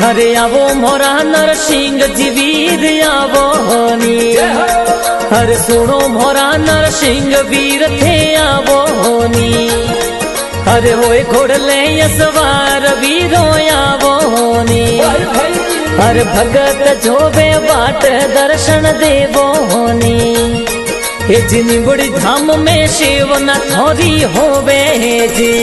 अरे आवो मोरा नरसिंह जी वीर आवो होनी। अरे सुनो मोरा नरसिंह वीर थे आवो होनी। अरे होए घोड़ले सवार वीरो आवो होनी। अरे भगत जोबे बाट दर्शन देवो होनी। हे जिनी बड़ी धाम में शिव न थोरी होवे जी।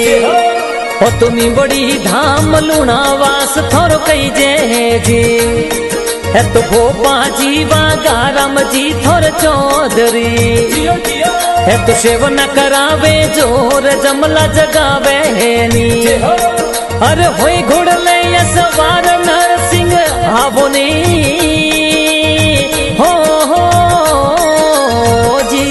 ओ तुमी बड़ी धाम लुणावास थोरो कई जे जी। है तो भोपा जी वागाराम जी थोर चौधरी। है तो शिव न करावे जोर जमला जगावे नी। अरे होए घोड़ले सवार नरसिंह आवो नी। हो जी।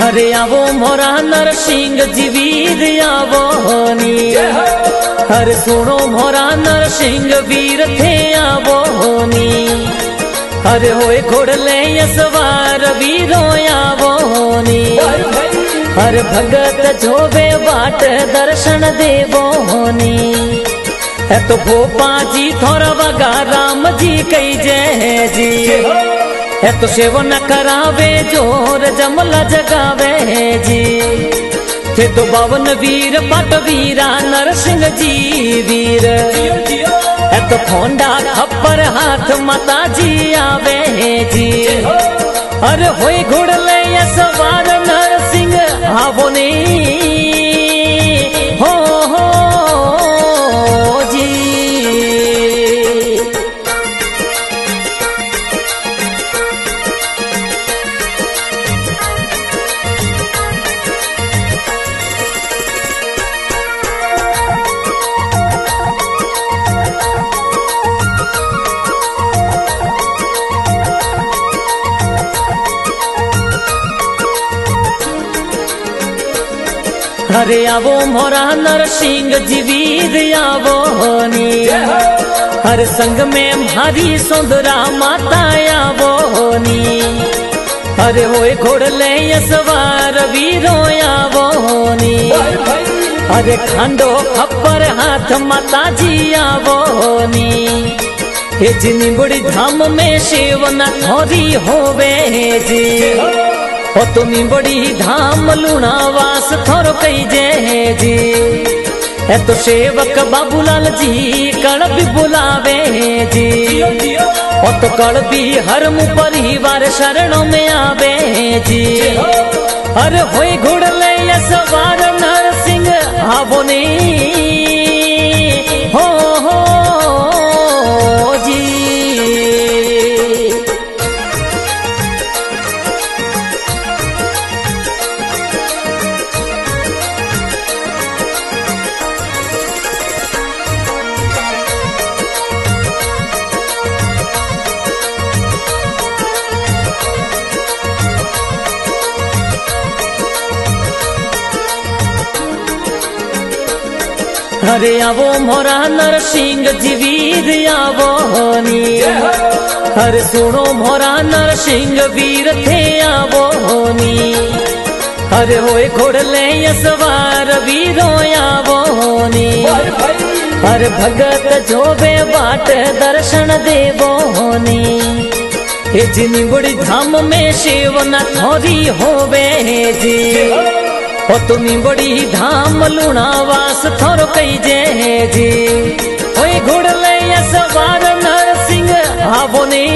अरे आवो मोरा नरसिंह जी वीर आवो होनी। अरे सुनो मोरा नरसिंह वीर थे आवो होनी। अरे होए घोड़ले सवार वीरो आवो होनी। अरे भगत जोबे बाट दर्शन देवो होनी। है तो भोपा जी थोड़ा वगा राम जी कई जय जी। है तो शिव न करावे जोर जमला जगावे जी। थे तो बावन वीर पट वीरा नरसिंह जी वीर। है तो खोंडा खप्पर हाथ माता जी आवे जी। अरे होए घोड़ले सवार नरसिंह आवो नी। हो जी। अरे आवो मोरा नरसिंह जी वीर आवो होनी। हर संग में भारी सुंदरा माता आवो होनी। अरे होए घोड़ले सवार वीरो आवो होनी। अरे खंडो खप्पर हाथ माता जी आवो होनी। हे जिनी बड़ी धाम में शिव न थोरी होवे जी। ओ तुमी बड़ी धाम लुणावास थोरो कई जे जी। है तो सेवक बाबूलाल जी कण भी बुलावे जी। ओ तो कण भी हर मु परिवार शरणों में आवे जी। अरे होए घोड़ले सवार नरसिंह आवो नी। हो जी। अरे आवो मोरा नरसिंह जी वीर आवो होनी। अरे सुनो मोरा नरसिंह वीर थे आवो होनी। अरे होए घोड़ले सवार वीरो आवो होनी। अरे भगत जोबे बाट दर्शन देवो होनी। हे जिनी बड़ी धाम में शिव न थोरी होवे जी। ओ तुमी बड़ी धाम लुणावास थोरो कई जे जी। ओए घोड़ले सवार नरसिंह आवो नी।